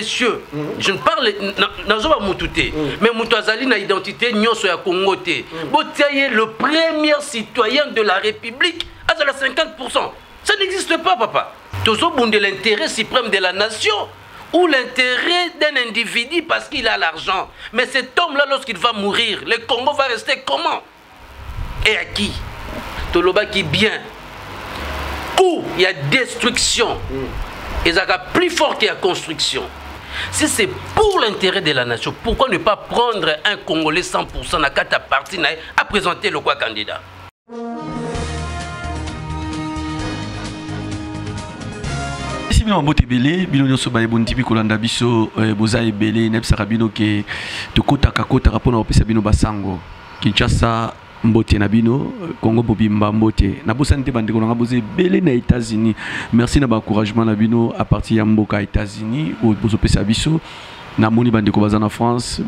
Messieurs, je ne parle pas Moutouté, mais Moutouazali n'a identité Nyonso ya Congo té. Botiaye le premier citoyen de la République à 50%. Ça n'existe pas, papa. Toujours bon de l'intérêt suprême de la nation ou l'intérêt d'un individu parce qu'il a l'argent. Mais cet homme-là, lorsqu'il va mourir, le Congo va rester comment? Et à qui? Toloba qui bien. Où il y a destruction, et ça va plus fort qu'il y a construction. Si c'est pour l'intérêt de la nation, pourquoi ne pas prendre un Congolais 100% à quatre parties à présenter le quoi candidat? Si bino mbote belé bino nyonso ba ebon tipi kolanda biso boza ebele nebsaka bino ke tokotaka rapona opesa bino basango Kinshasa mbote na bino Congo bobimba mbote na bosante bandeko nga boze belé na États-Unis. Merci na ba encouragement na bino à partir ya mboka États-Unis ou bozo pesa biso na moni bandeko baza na France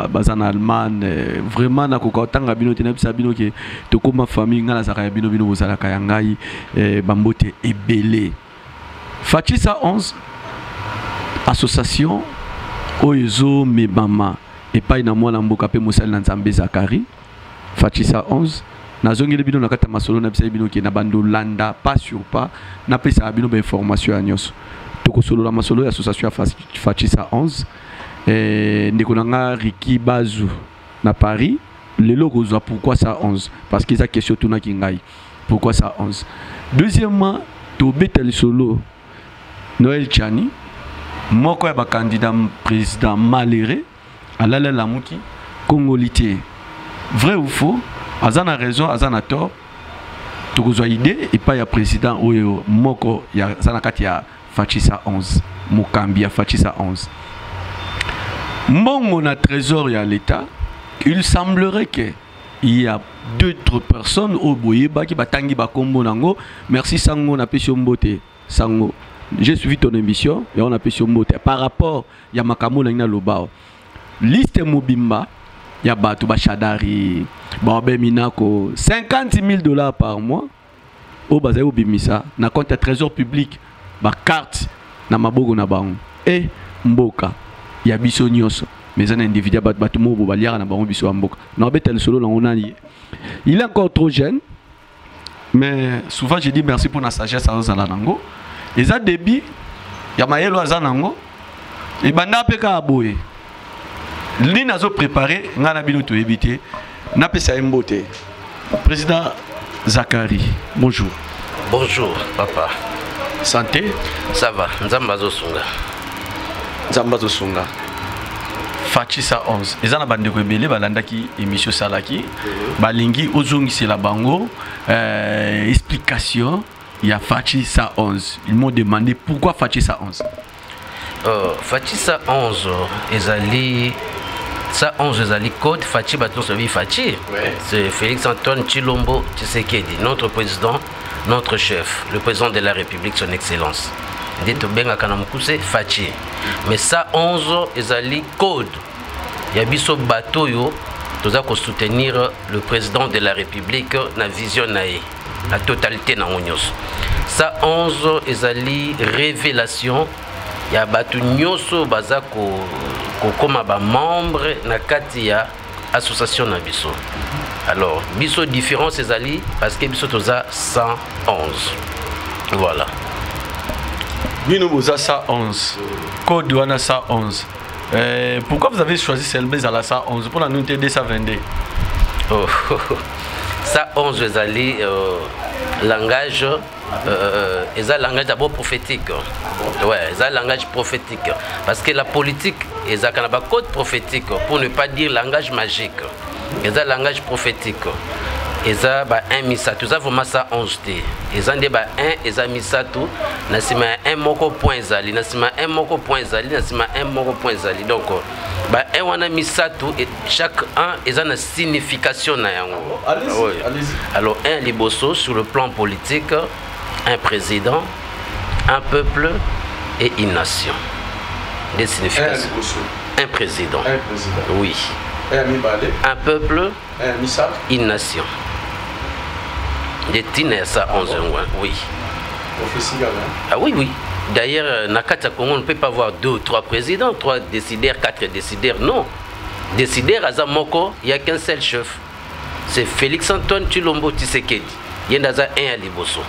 baza na Allemagne vraiment na kokotanga bino te na bisa bino ke tokoma famille ngala zaka ya bino bozala ka yangai bambote ebele. Fatisa 11 association Oyezo Mebama et pas na mwana mboka pe Mosali na Nzambe Zakari. Fatisa 11 nazongeli bino na kata masolo na bisa bino ke na bando landa pas sur pas na pesa bino ba information ya nyos. Toko solo la masolo ya association Fatisa 11 ndeko nanga Riki Bazu na Paris le logo za pourquoi ça 11 parce que ça question tuna kingai pourquoi ça 11. Deuxièmement to betel solo Noël Tchani, moi quoi candidat président malheureux, Alala Lamouki, Congolité. Vrai ou faux, Azana raison, Azana tort, Togozo idée et pas ya président ou Moko ya Zanakatia Fatisa 11, Mokambia Fatisa 11. Mon a trésor ya l'État, il semblerait que il y a d'autres personnes au Boyeba qui batangi bakombo nango. Merci Sango na pesio mbote Sango. J'ai suivi ton émission et on a pu sur mot par rapport à Makamo na Lobao. Liste Mobimba, il y a Batouba Chadari, Barbe Minako, $50,000 par mois. Au Bazé Obimisa, na compte trésor public, ba carte na Mabogo na Baon. Et Mboka, il y a Bisso Nyos, mais un individu Batumo Bobaliara na Baon Bisso Mboka. Non, betel solo là on a lié. Il est encore trop jeune, mais souvent je dis merci pour la sagesse à Zalanango. Et ça débit, il y a maïlo azanango, et banda peka aboye. Li nazo préparé, ngana bino to éviter, na pesa mbote. Président Zakari, bonjour. Bonjour, papa. Santé? Ça va, Nzambazo Sunga. Nzambazo Sunga. Fatisa 11. Et ça na bande ko ebele balanda ki émission salaki, balingi ozongi c'est la bango, explication. Il y a Fatisa 11. Ils m'ont demandé pourquoi Fatisa 11. Fatisa 11, ça 11 ezali code Fachi Baton Savi Fachi. C'est Félix Antoine Tshilombo Tshisekedi, notre président, notre chef, le président de la République, son excellence. Dito benga kanamukuse Fachi. Mais ça 11 ezali code. Il y a biso bateau yo toza ko soutenir le président de la République na vision nae. La totalité na onyos. Ça 11 ezali révélation ya batu nyoso bazako koma ba membre na kati ya association na biso. Alors biso différence ezali parce que biso toza 111. Voilà. Bino boza 111. Code wana 111. Pourquoi vous avez choisi Selbez à la 111 pour la unité 222? Oh. Ça 11 ezali langage langage d'abord prophétique. Ouais, ça langage prophétique parce que la politique est un code prophétique pour ne pas dire langage magique. Ça langage prophétique. Et ça un misato, ça vraiment ça 11 t. Et ça ndé un et ça misato, nasima un moko point zali, nasima un moko point zali, nasima un moko point zali. Donc un wana misato et chaque un et ça une signification na yango. Allez-y. Alors un liboso sur le plan politique, un président, un peuple et une nation. Des significations. Un président. Un président. Oui. Un peuple, une nation. Des Tinesa 11 oui. Prophétie, ah oui, oui. D'ailleurs, Nakata Congo, on ne peut pas avoir 2 ou 3 présidents, 3 décideurs, 4 décideurs, non. Décideur à Zamoko, il n'y a qu'un seul chef. C'est Félix Antoine Tshilombo Tshisekedi. Il y en a un à Liboso.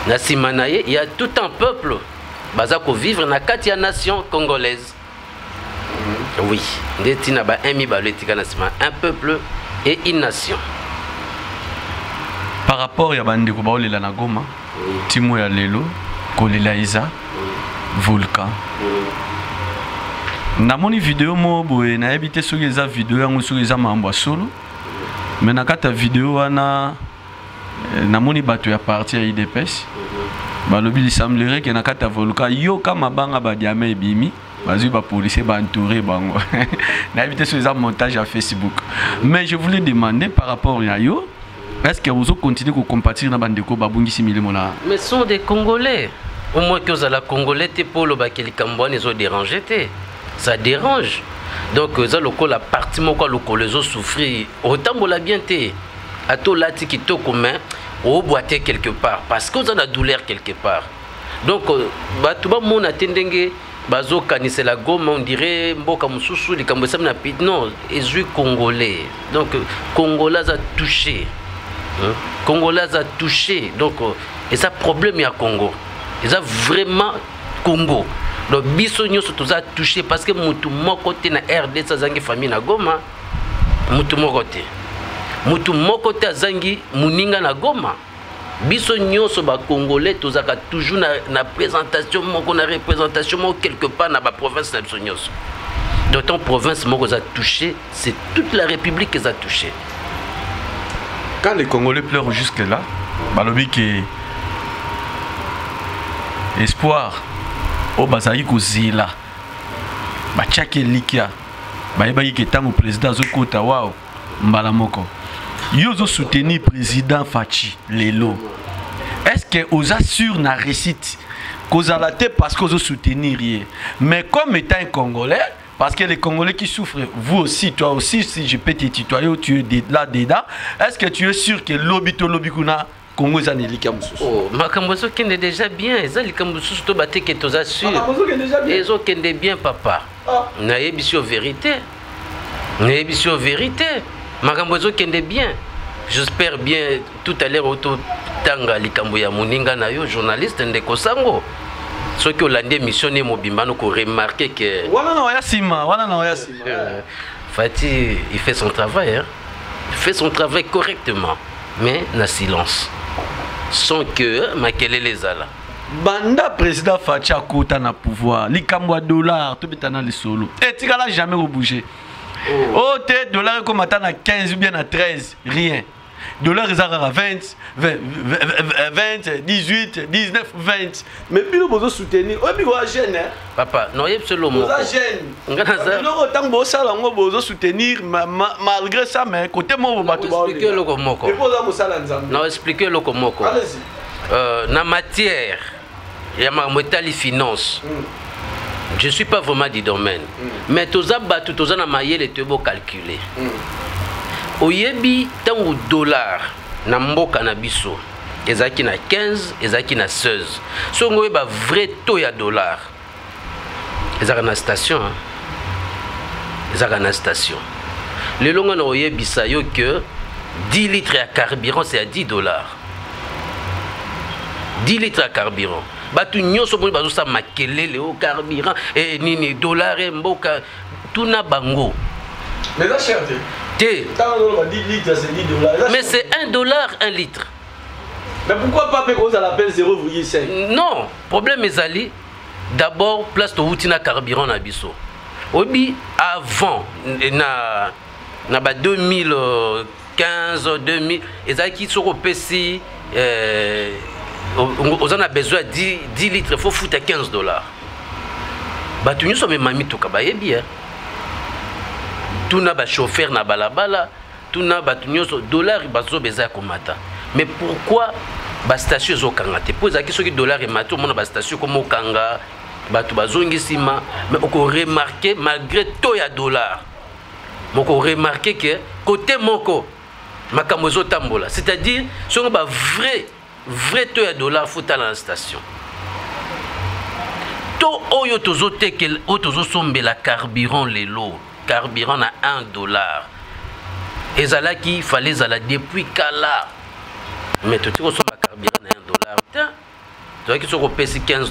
Na Simanaye, il y a tout un peuple qui vit dans la nation congolaise. Oui, un peuple et une nation. Par rapport à Bande Kobaolela na Goma, Timo ya Lelo, Kolela Isa, Volcan. Na moni vidéo mo boye na habité sur les vidéo yango sur les mambo solo. Mais na kata vidéo wana na moni bato ya parti ya IDPS. Balobi il semblerait que na kata Volcan yo kama banga ba diamé ebimi. Vas-y, les policiers vont entourer. N'habitez sur les montages à Facebook. Mais je voulais demander par rapport à yo, est-ce que vous continuez à compatir dans la bande de mais ce sont des Congolais. Au moins que vous avez les Congolais, pour le Bakeli Kambouane, ils ont dérangé. Ça dérange. Donc, vous avez la partie où les autres souffrent. Autant vous l'avez bien été. À tout là, qui est commun, au boiter quelque part. Parce que vous avez la douleur quelque part. Donc, tout le monde a tendance. Bazo kanise la Goma, on dirait mboka mususu li kambo samna pit non, ezui congolais. Donc congolais a touché. Congolais a touché. Donc et ça problème ya Congo. Ils a vraiment Congo. Donc biso nyoso tous a touché parce que mutu moko te na RD sa zangi famille na Goma. Mutu moko te. Mutu moko te zangi muninga na Goma. Biso nyoso ba Congolais tozaka toujours na présentation moko na représentation moko quelque part na ba province na biso nyoso. Donc ton province moko a touché, c'est toute la République qui a touché. Quand les Congolais pleurent jusque là, balobi que espoir au bazali ko zila. Ba tchake likia. Ba yebayi ke tango président zokota wao mbala moko. Yo zo soutenir président Fachi Lelo. Est-ce que vous assure na récite qu'aux alaté parce que vous soutenir rien. Mais comme étant un Congolais, parce que les Congolais qui souffrent, vous aussi, toi aussi, si je peux te tutoyer, tu es là dedans. Est-ce que tu es sûr que lobby kuna Congo zaneli kamusu? Oh, makambozo kende déjà bien. Ezali kamusu to baté que tu assure. Makambozo kende déjà bien. Ezo kende bien papa. Na yebisio vérité. Na yebisio vérité. Makambozo kende bien. J'espère bien tout à l'heure auto tanga likambo ya muninga na yo journaliste ndeko sango. Ceux qui ont landé missionné mobimba nous remarqué que voilà non yasima. Fati il fait son travail hein. Il fait son travail correctement mais na silence. Sans que makele les ala. Banda président Fachi akota na pouvoir, likambo dollar tout betana les solo. Et tigala jamais rebouger. Oh, t'es dollar comme attend à 15 ou bien à 13, rien. Dollar ils à 20, 18, 19, 20. Mais puis nous besoin soutenir. Oh, puis quoi jeune hein? Papa, non, il y a absolument. Nous jeune. Nous autant beau ça là, on besoin soutenir malgré ça mais côté moi on va tout voir. Expliquez le comment. Et pour ça ça là non, expliquez le comment. Allez-y. Na matière, il y a ma métal finance. Je ne suis pas vraiment du domaine. Mais tous les maillé les tebo calculer. Oyebi tangu dollar na mboka na biso. Ezaki na 15, ezaki na 16. So ngoye ba vrai taux ya dollar. Ezaka na station. Ezaka na station. Le longa na oyebi sa yo que 10 litres ya carburant c'est à $10. 10 litres ya carburant. Batu nyonso boni bazo sa makelele au carburant et nini dollar et mboka tuna bango. Mais là cher té. Mais c'est $1 1 litre. Mais pourquoi pas payer à l'appel 0,5? Non, problème est ali. D'abord place to outina carburant na biso. Obi avant na ba 2015 2000 ezaki soko pesi on a besoin de 10 litres, il faut foutre $15. Nous sommes mamie tout kabaye bien. Tout n'a pas chauffeur na balabala, tout n'a pas dollar bazo beza komata. Mais pourquoi ba station zo kangate? Pour ça qui sont dollar et mato mon ba station comme okanga, batu bazongi sima, mais on remarqué malgré tout ya dollar. On remarqué que côté moko makamozo tambola, c'est-à-dire sur ba vrai taux de dollar faut aller à la station. to oyo tozo tekel o tozo sombela carburant lelo carburant na $1 ezalaki fallait zala depuis kala mais to tiko somba carburant na $1 tiens toi qui soko pesi $15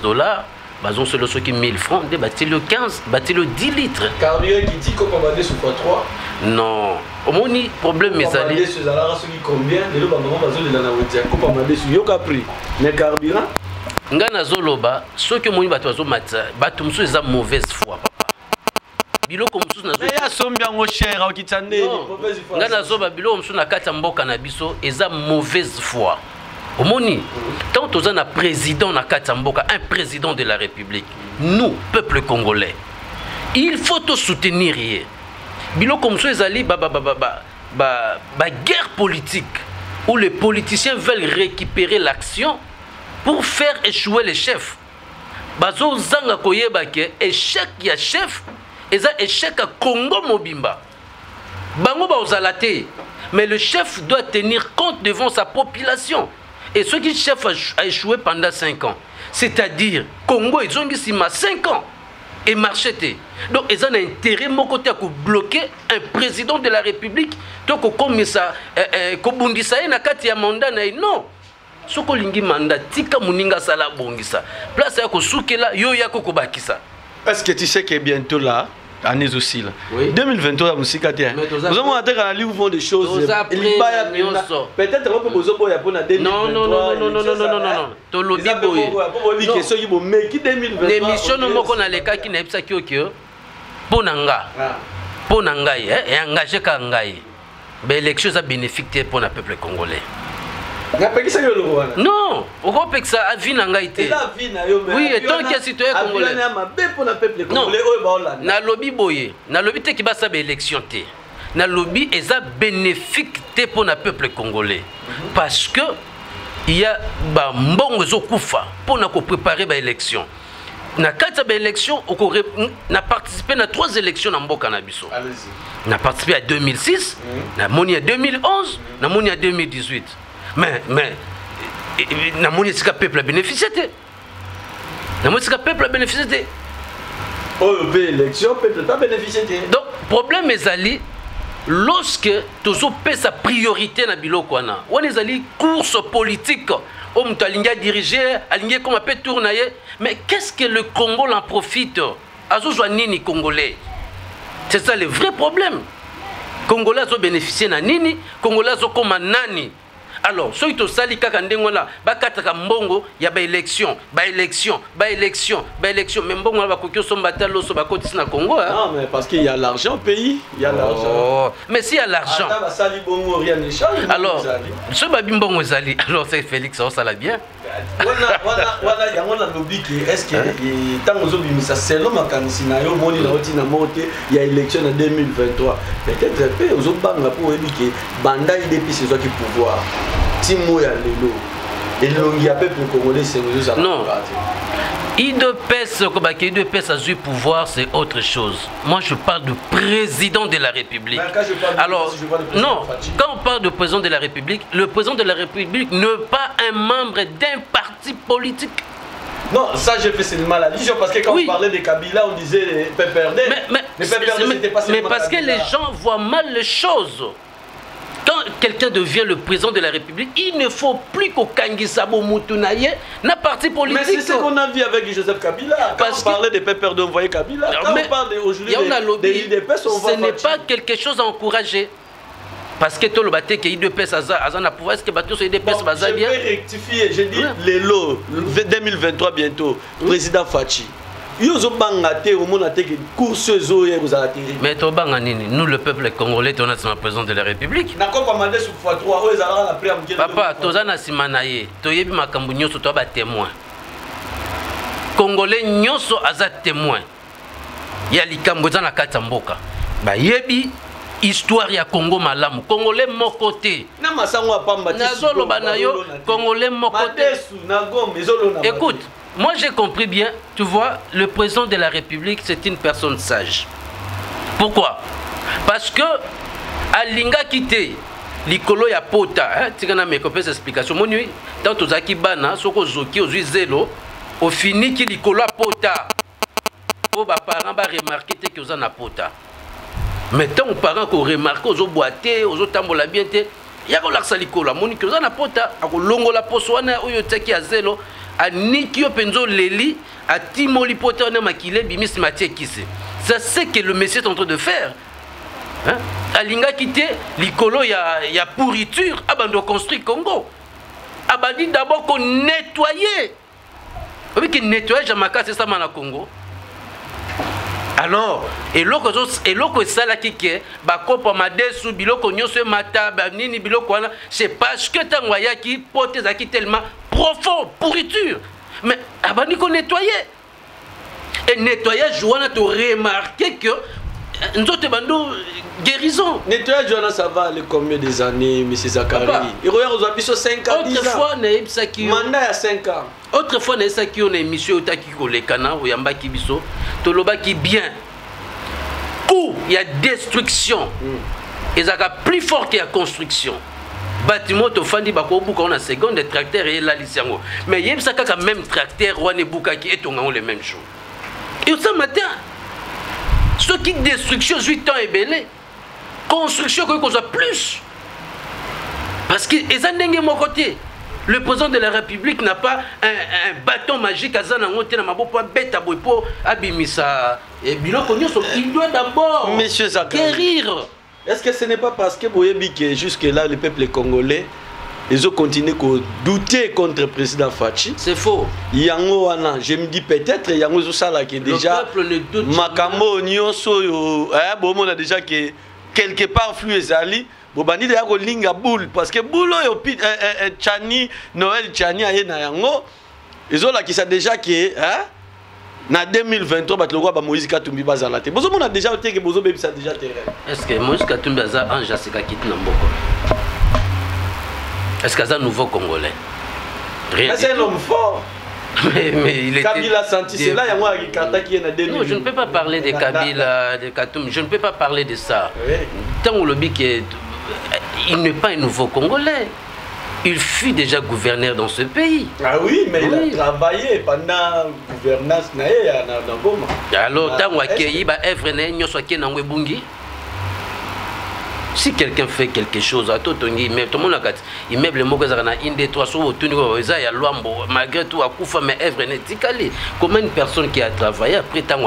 bazon solo soki 1000 francs de batilo 15 batilo 10 litres carburant qui dit qu'on va demander sur x3 non au moni problème mais ça dit sur la race qui combien de l'eau maman bazon de la nawetia ko pa mandé sur yo capri mais carburant ngana zoloba soki moni bato bazo matza bato musu eza mauvaise foi papa biloko musu na zo ya sombi yango cher au kitande ngana zoba biloko musu na kati ya mboka na biso eza mauvaise foi omoni tant toza na président na kati ya mboka un président de la République nous peuple congolais il faut te soutenir ye biloko musu ezali ba guerre politique où les politiciens veulent récupérer l'action pour faire échouer les chefs. Bazo zanga koyeba ke échec ya chef eza échec à Congo mobimba. Bango ba ozalate mais le chef doit tenir compte devant sa population. Et ce qui chef a échoué pendant 5 ans, c'est-à-dire Congo ezongi sima 5 ans et marché. Donc ils ont intérêt mon côté à bloquer un président de la République donc comme ça ko bundisa na kati ya mandat na non. Soko lingi manda tika muninga sala bongisa place ya kosukela yo ya kokobakisa. Est-ce que tu sais que bientôt là année aussi là oui. 2023 musika te nous avons atteint à aller où vont des choses peut-être on peut poser pour pour 2023 non to lobi boye que ceux qui vont mais qui 2023 l'émission no moko na leka ki na epsa ki okyo ponanga ponanga et engagé ka ngai be élection ça bénéfique pour le peuple congolais. Non, au groupe que ça a vie n'a pas été. Oui, et tant qu'il y a citoyen congolais. Non, na lobby boye, na lobby te qui va saber élection te. Na lobby est ça bénéfique te pour le peuple congolais. Parce que il y a ba mbongo zo kufa pour na ko préparer ba élection. Na 4 élections, on a participé à 3 élections dans Mboka na biso. On a participé à 2006, na moni à 2011, na moni à 2018. Mais na moni sika peuple a bénéficié. Na moni sika peuple a bénéficié. Oh, élection peuple pas bénéficié. Donc problème ezali lorsque tozo paie sa priorité na biloko wana. On ezali course politique. On a dirigé, aligné comme un peu tourné. Mais qu'est-ce que le Congo en profite? Azo nini congolais. C'est ça le vrai problème. Congolais ont bénéficié na nini, Congolais ont comme nani. Alors, ceux qui ont sali kakandengona, bakataka mbongo, il y a ba élection, mais mbongo ba kokyo sombata loso ba kotisi na Congo. Non, mais parce qu'il y a l'argent au pays, il y a l'argent. Oh, mais s'il y a l'argent. Alors, ce babi mbongo zali, alors c'est Félix ça l'a bien. Voilà, yangona lobby est-ce que tant aux obimisa selon ma kanisinayo moni na oti na moté, il y a élection en 2023. Peut-être peu aux obanga pour éduquer banda IDP c'est toi qui pouvoir. Timo ya lelo. Et longi a peuple congolais c'est nous ça. Non. IDPS a eu pouvoir, c'est autre chose. Moi, je parle de président de la République. Alors, non, quand on parle de président de la République, le président de la République n'est pas un membre d'un parti politique. Non, ça, j'ai fait seulement l'allusion parce que quand on parlait de Kabila, on disait PPRD. Mais parce que les gens voient mal les choses. Quand quelqu'un devient le président de la République, il ne faut plus qu'au Kangisabo Moutunaye n'a parti politique. Mais c'est ce qu'on a vu avec Joseph Kabila. Quand on parlait de PPRD, on voyait Kabila. Quand on parle aujourd'hui de l'IDPS, on voit. Ce n'est pas quelque chose à encourager. Parce que tout le bâté qui est IDPS a pouvoir, est-ce que bateau sur IDPS va bien? Je vais rectifier, j'ai dit les lots, 2023 bientôt, président Fachi. Mais nous, le peuple congolais, on est président de la République. Papa, Tozana Simanaye, Toyebi Makambu Nyoso, toi, témoin. Congolais Nyoso, aza témoin. Il y a l'Ikamboza na Katamboka. Ba yebi, histoire ya Congo malamu. Congolais mon côté. Nazolo banayo, Congolais mon côté. Écoute. Moi j'ai compris bien, tu vois, le président de la République c'est une personne sage. Pourquoi? Parce que Alinga quitté Likolo ya pota, tu as mes explications. Mon nuit, tant aux akibana, soko zoki aux zélo, au fini qui Likolo pota, pour les parents va remarquer que vous en apota. Mais tant que les parents ont remarqué, ils ont boité, ils ont tambola bien, il y a un saliko la monique, vous en apota, à longo la posoana, ou yoteki à zélo, à nikio penzo leli, à timoli pote on a makile, bimis matie kisse. Ça c'est que le monsieur est en train de faire. Hein? Alinga quitté, l'icolo y a pourriture, abandon construit Congo. Abandi d'abord qu'on nettoyer. Vous voyez que nettoyer Jamaica c'est ça dans Congo. Alors, et l'autre ça là qui est, bah comme madesu biloko nyonso mata ba nini biloko là, c'est parce que tangwaya qui porte qui tellement profond, pourriture. Mais abandi qu'on nettoyer. Et nettoyage joana tu remarquer que nous autres bando guérison. Nettoyage joana ça va aller combien des années monsieur Zakari? Il regarde aux habits 5 ans. Autrefois na ça qui mandat à 5 ans. Autrefois na ça qui on émission otaki ko le kana ou yamba ki biso to loba ki bien. Où il y a destruction. Et ça plus fort que la construction. Bâtiment to fandi bako buka on a seconde tracteur et la lisango. Mais yeb ça ka même tracteur wane buka qui est on les mêmes choses. Et ce matin, ce qui destruction 8 ans est belé, construction qu'on a plus. Parce que mon côté, le président de la République n'a pas un bâton magique à Zanangote na mabo pour bête à boipo abimisa et biloko nyonso il doit d'abord Monsieur Zakari guérir. Est-ce que ce n'est pas parce que Boyebi que jusque là le peuple congolais ils ont continué à douter contre le président Fachi? C'est faux. Yango wana, je me dis peut-être Yango Zosala qui est déjà Makambo Nyonso bon on a déjà que quelque part flux ezali bobandi de yako linga boule parce que boule yo Chani Noël Chani aye na yango ezola qui ça déjà que na 2023 bat le roi ba Moïse Katumbi bazala te bozo mona déjà oté que bozo bebi ça déjà terrain. Est-ce que Moïse Katumbi aza anja seka kiti na mboko? Est-ce que c'est un nouveau Congolais? C'est un homme fort. Mais il était... Kabila senti, c'est là, il y a un Kata qui est en 2000. Non, je ne peux pas parler de Kabila, de Katoum, je ne peux pas parler de ça. Oui. Tant que le bic est... Il n'est pas un nouveau Congolais. Il fut déjà gouverneur dans ce pays. Ah oui, mais il a travaillé pendant gouvernance dans Goma. Alors, tant qu'il y a un Bungi. Si quelqu'un fait quelque chose, tout le monde a immeuble le mot une des trois sous malgré tout, mais œuvre n'est comment une personne qui a travaillé après tant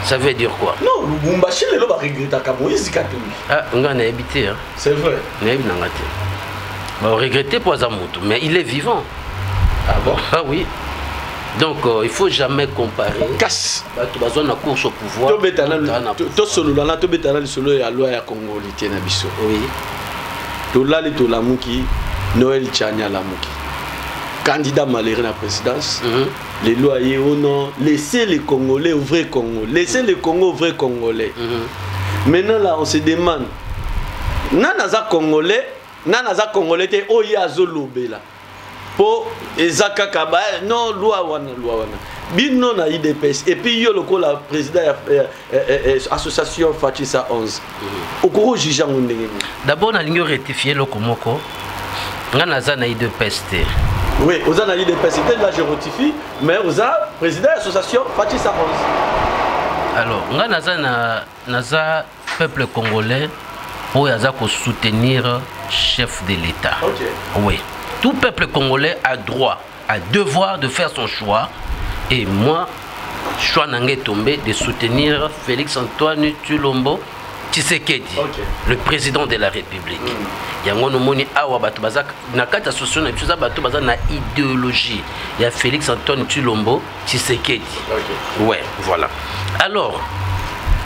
ça veut dire quoi? Non, le Bumbashi le va regretter comme Moïse Katumbi. Ah, on a habité. C'est vrai. On va regretter pour Zamutu, mais il est vivant. Ah bon? Ah oui. Donc il ne faut jamais comparer. Casse. Tu as besoin de course au pouvoir. Tu as solo la tu betana le solo ya loi ya Congo litiena biso. Oui. To la le to la muki Noël Chania la muki. Candidat malheureux à la présidence. Les loyers au non, laissez les Congolais au vrai Congo. Laissez le Congo au vrai Congolais. Maintenant là on se demande nanaza Congolais te oya zolobela. Pour Ezaka Kaba, non, loi wana. Bino na IDPS. Et puis, yo le la président association Fatisa 11. Au gros jugeant. D'abord, on a rectifié le Komoko. On a na IDPS. Oui, on a na IDPS. Là, je rectifie. Mais on a président association Fatisa 11. Alors, on a na peuple congolais pour soutenir le chef de l'État. Ok. Oui. Tout peuple congolais a droit, a devoir de faire son choix. Et moi, choix n'angé tombé de soutenir Félix Antoine Tshilombo Tshisekedi, le président de la République. Yango no moni awa bato bazak na kati association na biso bato bazak na idéologie. Il y a Félix Antoine Tshilombo Tshisekedi. Ouais, voilà. Alors,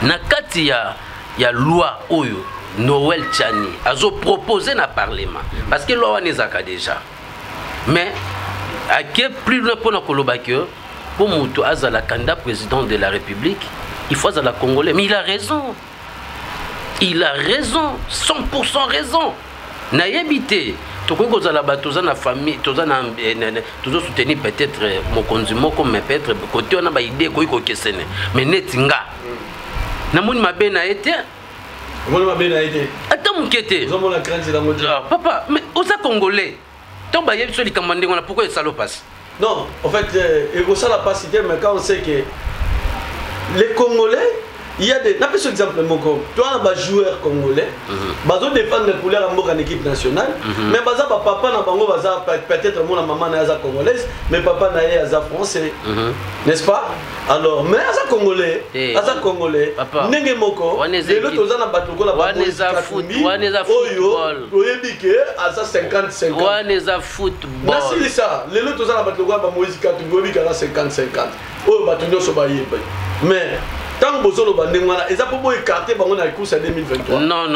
na kati ya loi oyo Noël Chani a proposé dans le Parlement. Parce que loi n'est pas déjà. Mais, à quel plus loin pour Moutou Azala, candidat président de la République, il faut la Congolais. Mais il a raison. Il a raison. 100% raison. N'a habité. Tu as la famille, tu as soutenu peut-être mon consumo comme peut-être côté on a une idée qu'on a mais netinga. N'a pas bien été. Attends, mon kété. Papa, mais aux Congolais, pourquoi il y a des salopes? Non, en fait, il y a la capacité, mais quand on sait que les Congolais, il y a des... N'appelle ce exemple, mon con. Toi, on a des joueurs congolais. Ils défendent les couleurs en équipe nationale. Mais papa n'a pas peut-être mon maman n'est congolaise, mais papa n'est pas français. N'est-ce pas? Alors, mais à congolais, congolais, n'engé moko, les autres ont un bateau la football. À ça 50-50. Waneza football. C'est ça. Les autres ont un bateau la musique à 50-50. Oh, bateau sur mais tant que vous avez écarté la course en 2023. Non.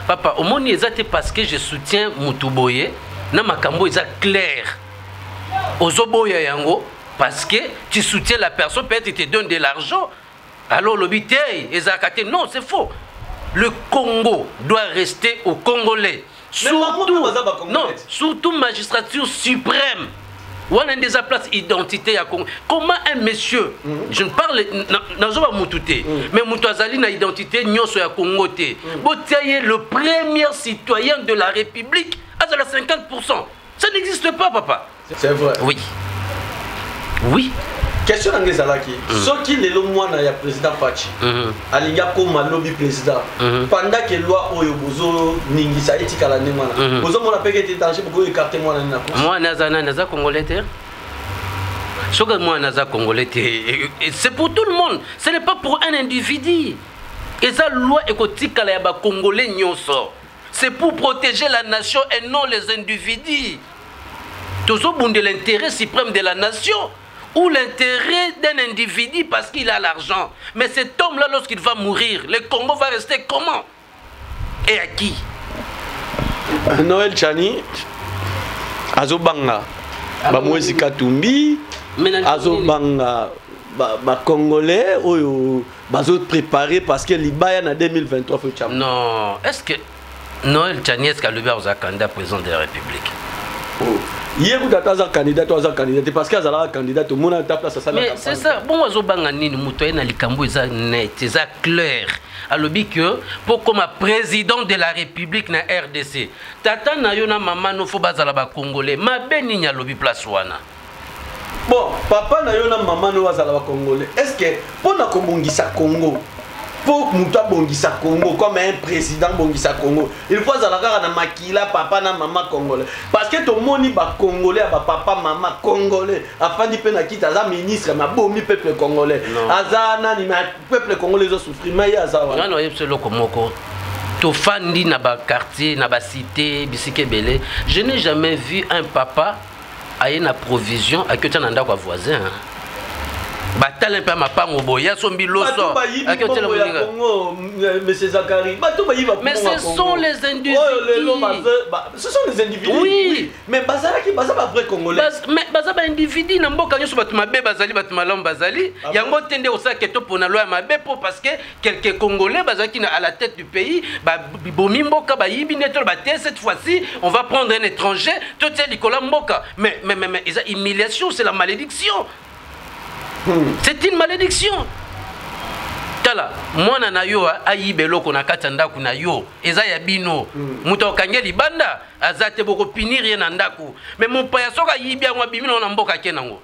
Papa, au moins, c'est parce que je soutiens Mutuboye. Na makambo est clair. Ozoboye yango parce que tu soutiens la personne, peut-être te donne de l'argent. Alors le bité, non, c'est faux. Le Congo doit rester aux Congolais. Surtout magistrature suprême. On a des places identité à Congo. Comment un monsieur, je ne parle pas Moutouté, mais Moutouazali n'a identité Nyonso ya Congo té. Botiaye le premier citoyen de la République à 50%. Ça n'existe pas, papa. C'est vrai. Oui. Oui. Question anglaise à qui ce qui est le mois na ya président Fachi. Alinga ko malobi président. Pendant que loi oyo bozo ningisa etika la nemana. Bozo mona peke te danger pour écarter moi na ko. Moi naza congolais té. Soga moi naza congolais té. C'est pour tout le monde, ce n'est pas pour un individu. Et ça loi ekotika la ya ba congolais nyonso. C'est pour protéger la nation et non les individus. Toujours bon de l'intérêt suprême de la nation. Ou l'intérêt d'un individu parce qu'il a l'argent. Mais cet homme-là, lorsqu'il va mourir, le Congo va rester comment? Et à qui? Noël Chani, Azobanga, Bamouezi Katumbi, Azobanga, Congolais, Bazo préparé parce que l'Ibaya en 2023 faut champion. Non, est-ce que Noël Chani est-ce qu'il a un candidat président de la République? Hier, vous avez un candidat, parce qu'il y a un candidat, tout le monde a ta place à ça. Mais c'est ça. Bon, on a net, c'est clair. Alors, que pour comme président de la République na RDC, tata na yona maman no faut bazala ba congolais, ma beni nya lobi place wana. Bon, papa na yona maman no bazala ba congolais. Est-ce que pour na kombongisa Congo, pour Mouta Bongisa Congo comme un président Bongisa Congo, il faut avoir un makila papa na maman congolais. Parce que tout le monde ba congolais, ba papa maman congolais. Afin de pena quitte à ministre, ma bomi peuple congolais. Azana ni ma peuple congolais ont souffert. Mais azawa. Non, il faut le komoko. To fandi na ba quartier, na ba cité, bisike belé. Je n'ai jamais vu un papa a une provision à que tu en as quoi voisin. Batal peu ma pas moboya sombi loso. Mais c'est Zakari. Mais ce sont les individus. Ce sont les individus. Oui. Mais Bazala qui Bazala après congolais. Mais Bazala individu na mboka nyoso batuma be bazali batuma lom bazali. Yango tende osa keto pona loi mabe parce que quelques congolais bazali qui à la tête du pays ba bomi mboka ba yibi neto ba cette fois-ci on va prendre un étranger tout est Nicolas mboka. Mais humiliation c'est la malédiction. C'est une malédiction. Tala, moi na yo ayibelo kona katanda kuna yo, eza ya bino. Muto kangeli banda, azate boko pinir ye na ndaku. Mais mon paya soka yibia ngwa bimino na mboka kenango.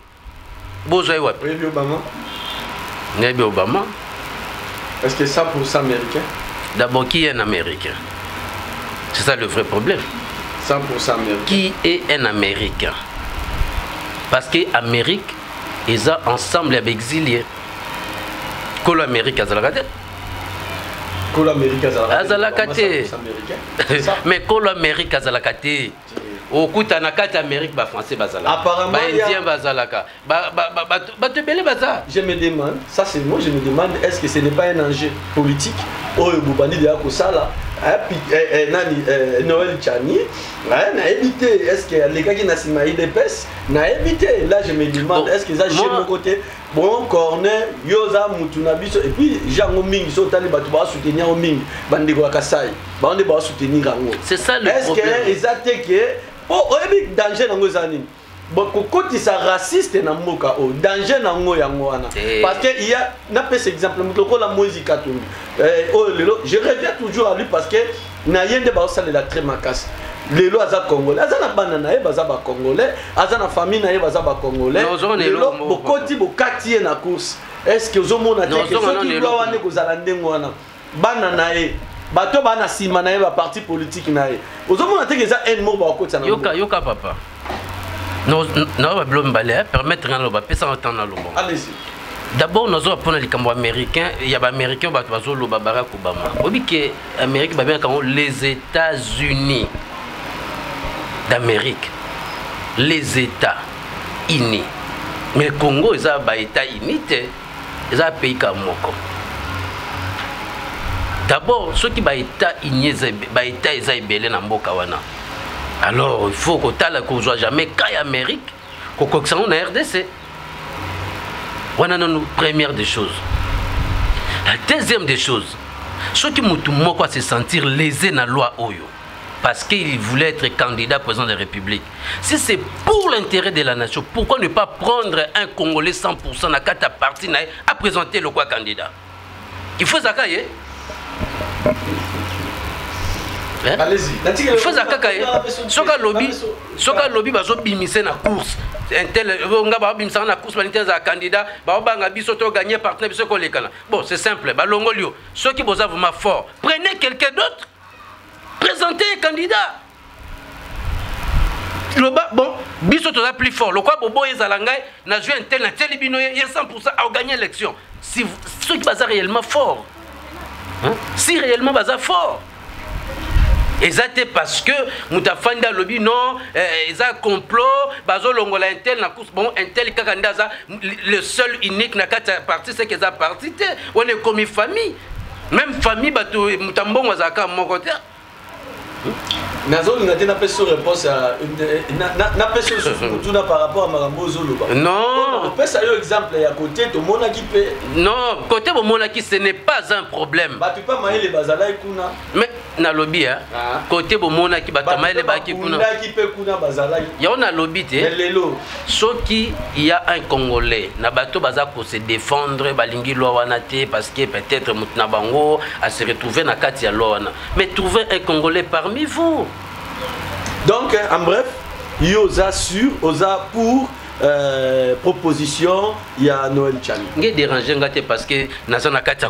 Bozo wapi? Oui, Obama. Nebi Obama. Est-ce que 100% américain? D'abord qui est un américain? C'est ça le vrai problème. 100% américain. Qui est un américain? Parce que Amérique ils ont ensemble avec exiliés. Colo Amérique Azalakate. Colo Amérique Azalakate. Mais Colo Amérique Azalakate. Au coup Tanakate Amérique ba français bazala. Apparemment indien bazalaka. Ba te belé baza. Je me demande, ça c'est moi je me demande est-ce que ce n'est pas un enjeu politique au Boubani de Akosala. Noël Chani n'a évité, est-ce que les gars qui n'ont pas d'épaisse n'a évité, là je me demande est-ce que ça chez mon côté bon corner yoza mutunabiso et puis Jean Oming sont allés battre soutenir Oming bande kwa Kasai bande ba soutenir rango c'est ça le problème est-ce que exacte que oh danger nango zanini beaucoup côté ça raciste na mboka o danger nango yango wana parce que il y a n'a pas cet exemple mutoko la musique atumbi je reviens toujours à lui parce que na yende ba osala la très macasse lelo aza congolais aza na bana na ye baza ba congolais aza na famille na ye baza ba congolais lelo bokoti bokati na course est-ce que ozomona te que soki loi wana kozala ndenge wana bana na ye bato bana sima na ye ba parti politique na ye ozomona te que ça un mot ba kokotsa na yoka papa non ba blom balé permettre ngalo ba pesa entendre lo bon allez-y. D'abord nous avons appris les camps américains, il y a des américains qui ont Barack Obama. Vous savez que l'Amérique les États-Unis d'Amérique, les États-Unis. Mais le Congo, ils ont des États-Unis, ils ont un pays comme Moko. D'abord, ceux qui ont des États-Unis, ils ont belé dans Mboka wana. Alors, il faut qu'on ne soit jamais qu'à l'Amérique, qu'on soit en RDC. Voilà la première des choses. La deuxième des choses, ceux qui m'ont se sentir lésés dans la loi Oyo, parce qu'il voulait être candidat président de la République. Si c'est pour l'intérêt de la nation, pourquoi ne pas prendre un Congolais 100% dans la partie à présenter le quoi candidat? Il faut ça. Allez-y. Il faut ça. Soka lobby bazo bimisé na course. Un tel on va bimisa na course ba ntenza candidat, ba banga biso to gagner partenaire biso ko lekana. Bon, c'est simple, ba longolio. Ceux qui boza vraiment fort, prenez quelqu'un d'autre. Présentez un candidat. Bon, biso to plus fort. Le quoi bobo ezalangay na joué un tel na tel bino y 100% à gagner l'élection. Si ceux qui baza réellement fort. Hein? Si réellement baza fort. Et ça c'est parce que Moutafanda lobby non, ils ont complot, bazo longola intel na course bon intel kakanda le seul unique na kata parti c'est qu'ils ont parti on est comme une famille. Même famille bato Mutambongo azaka mon côté. Nazo ngate na peso réponse à na peso tout par rapport à Marambo Zoloba. Non. On peut ça yo exemple ya côté to mona qui peut. Non, côté bo mona qui ce n'est pas un problème. Ba tu pas mailler les bazala kuna. Mais na lobby hein. Côté bo mona qui batama les baki kuna. Kuna qui peut kuna bazala. Ya on a lobby té. Lelo. Soki il y a un Congolais na bato baza pour se défendre balingi loi wana té parce que peut-être mutna bango à se retrouver na kati ya loi wana. Mais trouver un Congolais parmi vous. Donc, en bref, il y a sur, pour proposition, il y a Noël Tchani. Je suis dérangé parce que dans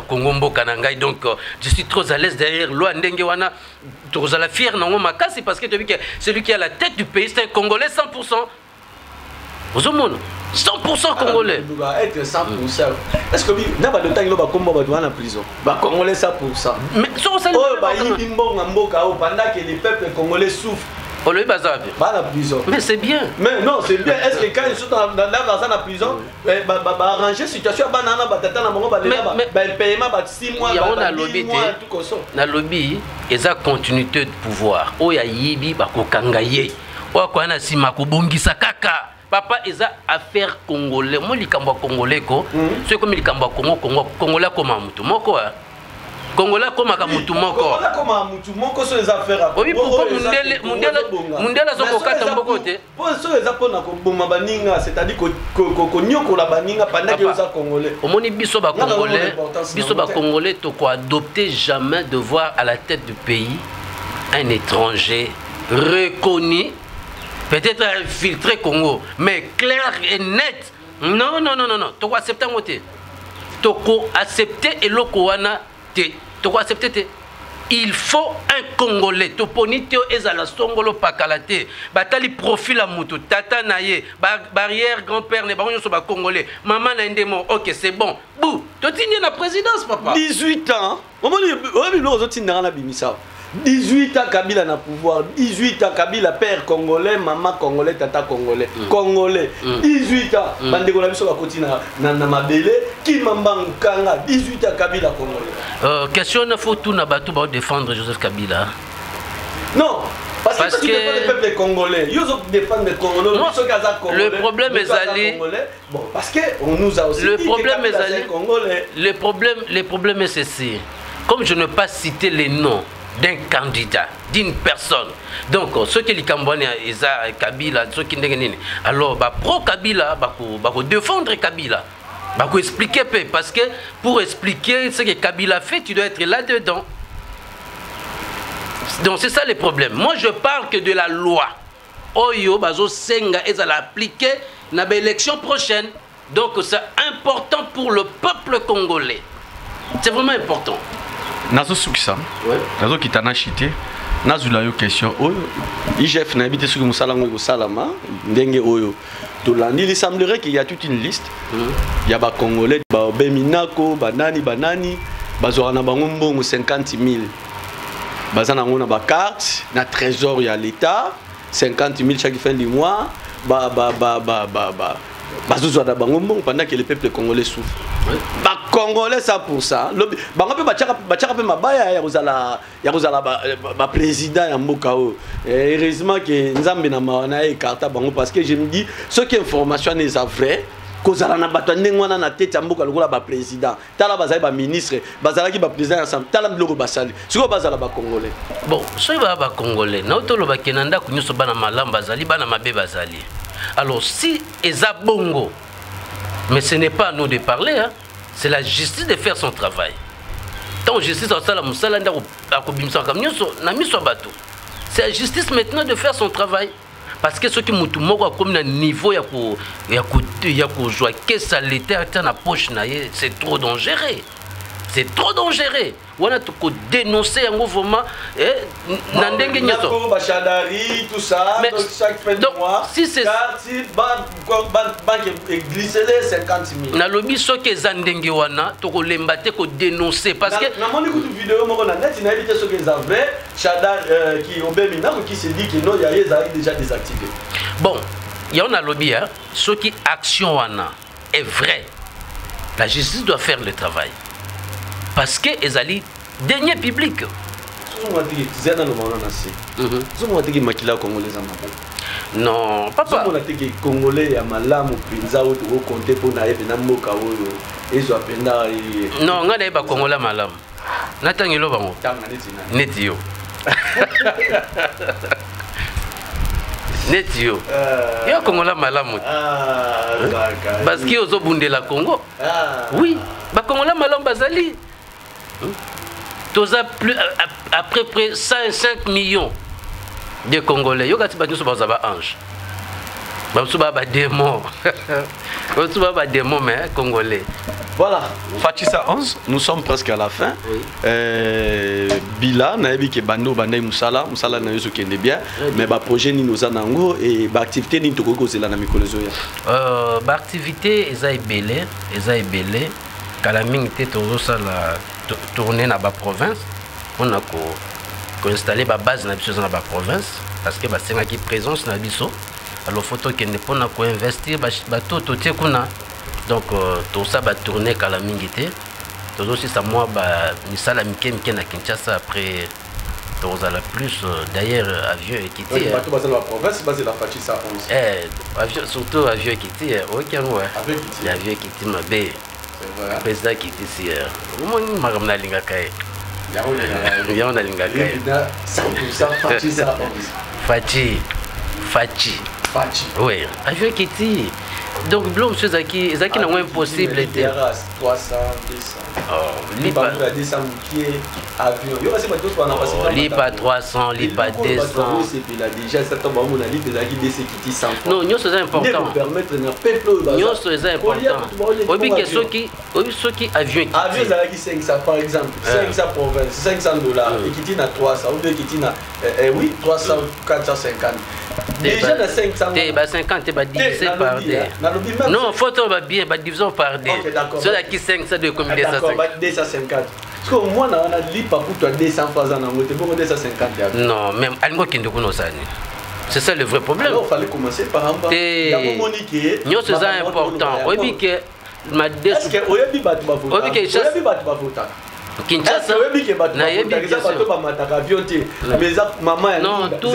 Congo, donc je suis trop à l'aise derrière loi Ndengewana. Tu es fier parce que celui qui a la tête du pays, c'est un Congolais 100%. Vous avez 100% Congolais. Il doit être 100%. Est-ce que vous avez le temps de va en prison? Congolais 100%. Mais pendant que les peuples congolais souffrent. Mais c'est bien. Mais non, c'est bien. Est-ce que quand ils sont dans la prison, arranger la situation, le paiement 6 mois, 10 mois, tout comme ça. Dans le lobby, il y a continuité de pouvoir. Il y a Yibi, Bakokangaye. Il y a Kaka. Papa, ils ont affaire congolais. Moi, les congolais, c'est comme les congolais comme un mouton. Congolais comme un mouton. Congolais comme un mouton, c'est les affaires. Oui, pourquoi Mundela Zokokata Mbokote? Pour ceux qui ont baninga, c'est-à-dire qu'on nyoko la baninga pendant que les congolais. Au moni bisoba congolais, tu quoi adopter jamais de voir à la tête du pays un étranger reconnu. Peut-être infiltré Congo, mais clair et net. Non. Tu dois accepter un côté. Tu dois accepter et le Kowana. Tu dois accepter. Il faut un Congolais. Tu ponite ezala songolo pakalate. Batali profil à mutu. Tata naye. Barrière grand-père ne baronyo soba Congolais. Maman na ndemo. Ok, c'est bon. Bou. Tu tiens la présidence, papa. 18 ans. Maman ni 18 ans Kabila na pouvoir, 18 ans Kabila père congolais, maman congolais, tata congolais. Congolais. 18 ans. Bandeko la biso ba kotina na mabele, ki mambang kanga 18 ans Kabila congolais. Question na faut tout na bato ba défendre Joseph Kabila. Non, parce que tu défends le peuple congolais. Ils défendent les Congolais. Le problème est allé. Bon, parce que on nous a aussi le dit problème que est allé. Congolais. Le problème est ceci. Comme je ne peux pas citer les noms d'un candidat, d'une personne. Donc, ceux qui les Cambouani, Kabila, ceux qui n'ont alors, pro Kabila, défendre Kabila, expliquer, parce que pour expliquer ce que Kabila fait, tu dois être là-dedans. Donc, c'est ça le problème. Moi, je parle que de la loi. Oyo, Bazo Senga, et ça l'appliquer dans l'élection prochaine. Donc c'est important pour le peuple congolais. C'est vraiment important. Nazo Soukisa, Nazo Kitana Chité, Nazo la question. IGF n'a habité sur le Moussalango Salama, Ndenge Oyo. Il semblerait qu'il y a toute une liste. Il y a des Congolais, des Beminako, Banani, Bazorana Bangombo, 50 000. Bazana on a des cartes, na trésor il y a l'État, 50 000 chaque fin du mois. Bazouza da Bangombo pendant que le peuple congolais souffre. Ba Congolais ça pour ça. Bango pe bachaka pe mabaya ya kozala ba président ya mbokao. Heureusement que Nzambe na mawana écarta bango parce que je me dis ce qui information n'est pas vrai. Kozala na bato ndengwana na tete ya mboka lokola ba président. Tala bazali ba ministre, bazala ki ba président ensemble. Tala biloko basali. Siko bazala ba Congolais. Bon, so ba Congolais. Na otolo ba kenanda kunyoso bana malamba bazali bana mabe bazali. Alors si Eza Bongo, mais ce n'est pas à nous de parler, hein, c'est la justice de faire son travail. Tant justice c'est la justice maintenant de faire son travail. Parce que ceux qui m'ont comme un niveau, c'est trop dangereux. C'est trop dangereux. On a tout dénoncer un mouvement. Tout ça. Mais chaque fin de mois, si c'est banque glissé les 50 000. Na lobby ce que Zandenge wana to ko lembate ko dénoncer parce que na moni kutu vidéo moko na net na évité ce que Zavé Chadar qui obémina qui se dit que non il y a déjà désactivé. Bon, il y a un lobby hein, ce qui action wana est vrai. La justice doit faire le travail. Parce que les alliés dernier public. Non, papa. Non, on a des Congolais malam. Natangelo bango. Netio. Netio. Yo Congolais malam. Parce que aux obundé la Congo. Oui, ba Congolais malam bazali. Plus à peu près 5 millions de Congolais. Yo gati ba nyoso bazaba ange. Ba suba ba démon. Ba suba ba démon mais congolais. Voilà, Fatissa 11, nous sommes presque à la fin. Oui. Bila, naebi ke bando bandai musala na yoso kende bien, mais ba projet ni nous anango et ba activité ni to ko zela na mikolo zoya. Ba activité eza ebele, kala mingi te tozo sala tourner na ba province, on a ko installer ba base na biso na ba province parce que ba senga ki présence na biso. Alors photo que ne pona ko investir ba toto te kuna. Donc tout ça va tourner à la mingité. Tout aussi ça moi bah misala mike na Kinshasa après tout ça la plus d'ailleurs avion quitté. Bah tout basé la province basé la Fatissa 11. Avion surtout avion quitté OK ouais. Avion quitté ma bé. C'est vrai. Président quitté si moi ni magamna linga kai. Ya on a linga kai. 100% Fatissa 11. Fachi. Oui, avion quitté. Donc, Blom, c'est Zaki n'a pas impossible. 300, 200. Lipa 200 avion. Lipa 300, Lipa 200. Non, nous c'est important. Nous c'est important. Oui, que ceux qui avion. Avion, c'est 500 par exemple. 500 province, 500 dollars. Et qui dit 300, ou bien qui dit oui, 300, 450. Déjà, dans 500 50, tu vas diviser par 2. Non, faut que bien, division par 2. Ceux qui 500 de combien 250. Parce que moi, on a dit pas pour toi 200 fois en anglais, tu peux 250. Non, même Algo qui nous c'est ça le vrai problème. Alors, il fallait commencer par en bas. Il y a un monique. Nous, c'est important. Oui, que ma est-ce que Oyebi bat ba voter? Oyebi bat ba voter. Kinshasa na yebi bato ba mataka vioté mais maman ya non tout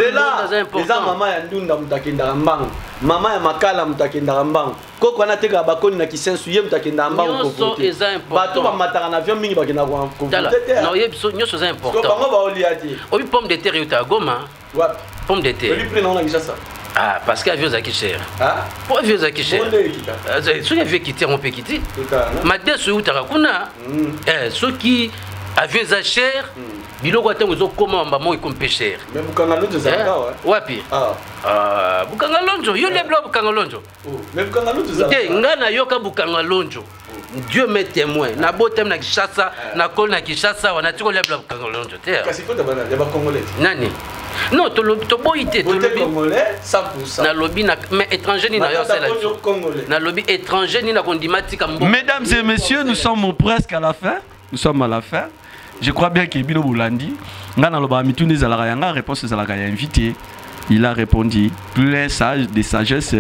c'est important maman ya ndunda mutakenda mbang maman ya makala mutakenda mbang koko na teka bakoni na kisensu ye mutakenda mbang ko voter bato ba mataka na avion mingi bakenda ko voter non yebi so nyoso c'est important ko bango ba oliati obi pomme de terre yuta Goma ouais pomme de terre obi prix na Kinshasa. Ah, parce qu'il y a vieux qui cher. Ah? Pour vieux qui cher. Ceux qui vieux qui tirent, on peut quitter. Ma dette, c'est où tu as ceux qui a vieux cher, biloko atango ezokoma mbamo ikompesher mais bukanga lonjo zalaka wapi bukanga lonjo yo leblo bukanga lonjo mais bukanga lonjo zalaka te nga na yoka bukanga lonjo Dieu m'est témoin na botem na Kinshasa na kol na Kinshasa wana tiko leblo bukanga lonjo te kasi ko tabana ya ba congolais nani non to boyité to lobby congolais 100% na lobby na mais étranger ni na yo c'est la na lobby étranger ni na kondimati kambo. Mesdames et messieurs, nous sommes presque à la fin. Nous sommes à la fin. Je crois bien que Bino Boulandi, ngana loba mitune zalaka yanga réponse zalaka ya invité. Il a répondu plein sage de sagesse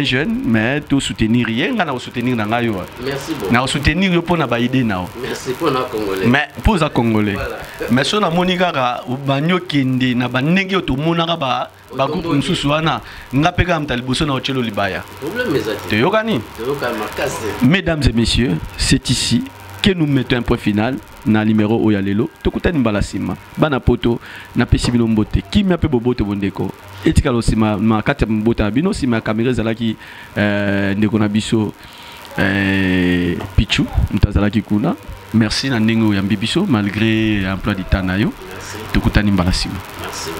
jeune mais tout soutenir rien ngana soutenir nanga yo. Merci beaucoup. Na soutenir yo pona ba idée nao. Merci pour na congolais. Mais pour za congolais. Voilà. Mais so na monika ka banyo kende na banenge to monaka ba groupe mususu wana ngapeka mtaliboso na ochelo libaya. Problème ezati. Te yokani? Te yokama makase. Mesdames et messieurs, c'est ici que nous mettons un point final na numéro oyalelo tokutani mbalasima bana poto na pesi bino mbote kimi ape bobote bondeko etika lo sima makati ya mbota bino sima kamera zalaki ndeko na biso Pichu mtazalaki kuna merci na ndenge ya mbibiso malgré emploi du temps na yo tokutani mbalasima merci.